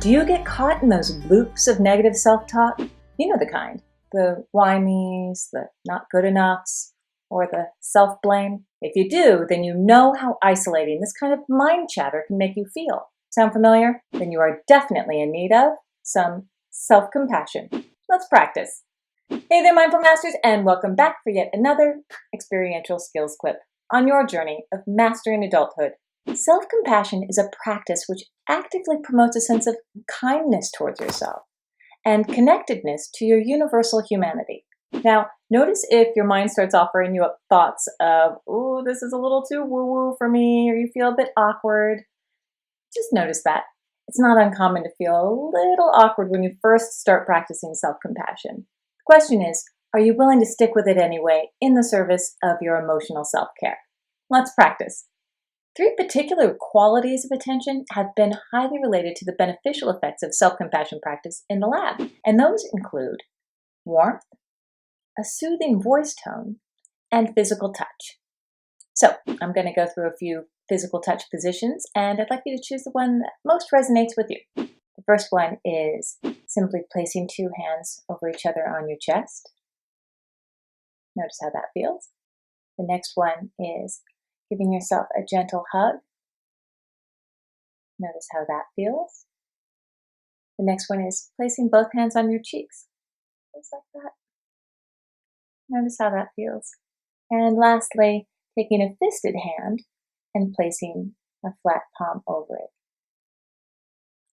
Do you get caught in those loops of negative self-talk? You know the kind. The why me's, the not good enoughs, or the self-blame. If you do, then you know how isolating this kind of mind chatter can make you feel. Sound familiar? Then you are definitely in need of some self-compassion. Let's practice. Hey there, Mindful Masters, and welcome back for yet another experiential skills clip on your journey of mastering adulthood. Self-compassion is a practice which actively promotes a sense of kindness towards yourself and connectedness to your universal humanity. Now, notice if your mind starts offering you up thoughts of, "Ooh, this is a little too woo-woo for me," or you feel a bit awkward. Just notice that. It's not uncommon to feel a little awkward when you first start practicing self-compassion. The question is, are you willing to stick with it anyway in the service of your emotional self-care? Let's practice. 3 particular qualities of attention have been highly related to the beneficial effects of self-compassion practice in the lab, and those include warmth, a soothing voice tone, and physical touch. So I'm going to go through a few physical touch positions, and I'd like you to choose the one that most resonates with you. The first one is simply placing 2 hands over each other on your chest. Notice how that feels. The next one is giving yourself a gentle hug. Notice how that feels. The next one is placing both hands on your cheeks. Just like that. Notice how that feels. And lastly, taking a fisted hand and placing a flat palm over it.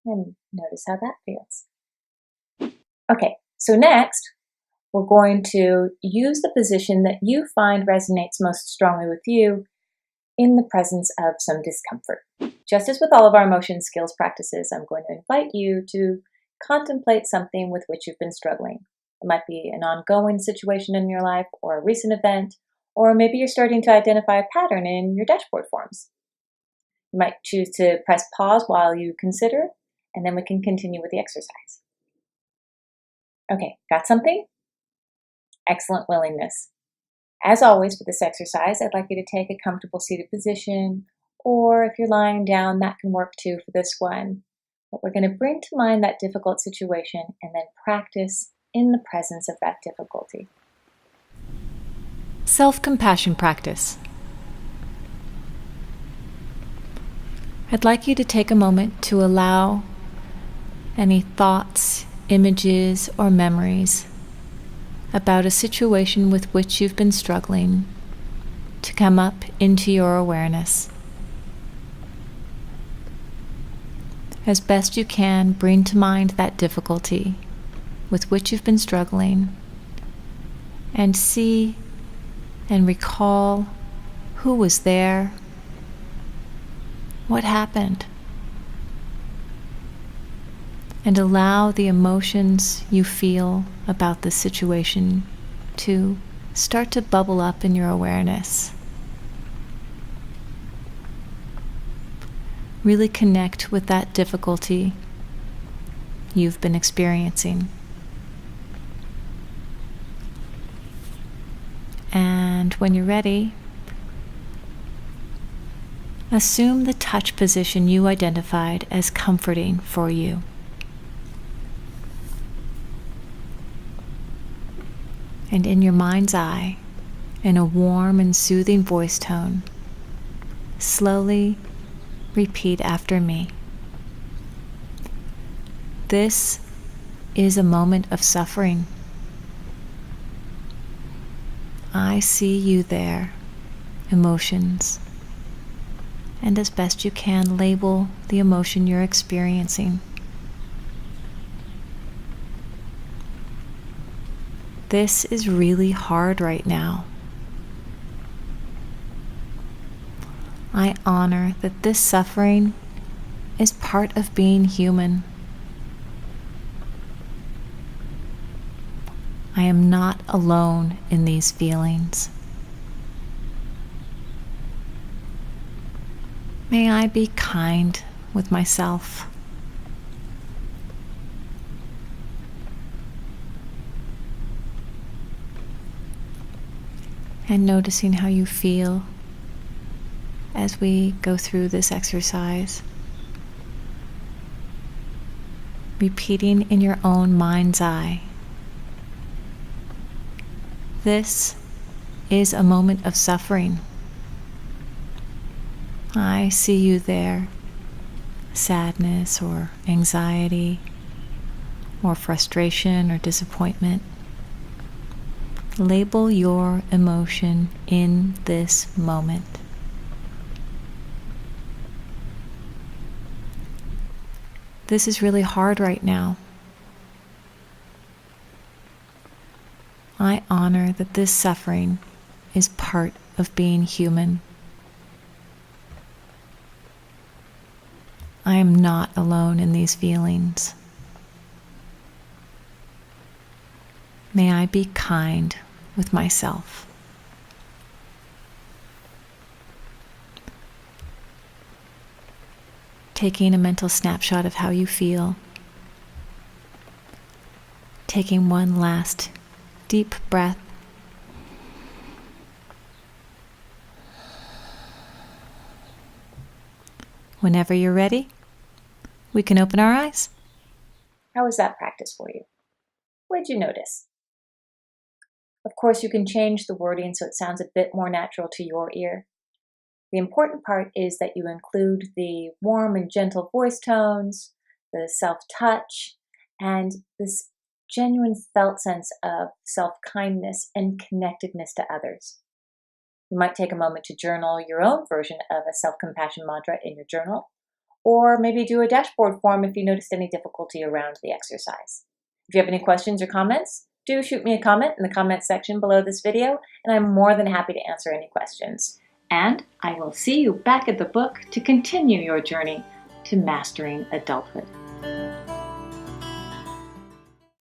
And notice how that feels. Okay, so next, we're going to use the position that you find resonates most strongly with you in the presence of some discomfort. Just as with all of our emotion skills practices, I'm going to invite you to contemplate something with which you've been struggling. It might be an ongoing situation in your life or a recent event, or maybe you're starting to identify a pattern in your dashboard forms. You might choose to press pause while you consider, and then we can continue with the exercise. Okay, got something? Excellent willingness. As always for this exercise, I'd like you to take a comfortable seated position, or if you're lying down, that can work too for this one. But we're going to bring to mind that difficult situation and then practice in the presence of that difficulty. Self-compassion practice. I'd like you to take a moment to allow any thoughts, images, or memories about a situation with which you've been struggling to come up into your awareness. As best you can, bring to mind that difficulty with which you've been struggling and see and recall who was there, what happened, and allow the emotions you feel about the situation to start to bubble up in your awareness. Really connect with that difficulty you've been experiencing. And when you're ready, assume the touch position you identified as comforting for you. And in your mind's eye, in a warm and soothing voice tone, slowly repeat after me. This is a moment of suffering. I see you there, emotions, and as best you can, label the emotion you're experiencing. This is really hard right now. I honor that this suffering is part of being human. I am not alone in these feelings. May I be kind with myself. And noticing how you feel as we go through this exercise. repeating in your own mind's eye. This is a moment of suffering. I see you there. Sadness or anxiety or frustration or disappointment. Label your emotion in this moment. This is really hard right now. I honor that this suffering is part of being human. I am not alone in these feelings. May I be kind with myself. Taking a mental snapshot of how you feel. Taking one last deep breath. Whenever you're ready, we can open our eyes. How was that practice for you? What did you notice? Of course, you can change the wording so it sounds a bit more natural to your ear. The important part is that you include the warm and gentle voice tones, the self-touch, and this genuine felt sense of self-kindness and connectedness to others. You might take a moment to journal your own version of a self-compassion mantra in your journal, or maybe do a dashboard form if you noticed any difficulty around the exercise. If you have any questions or comments, do shoot me a comment in the comments section below this video, and I'm more than happy to answer any questions. And I will see you back at the book to continue your journey to mastering adulthood.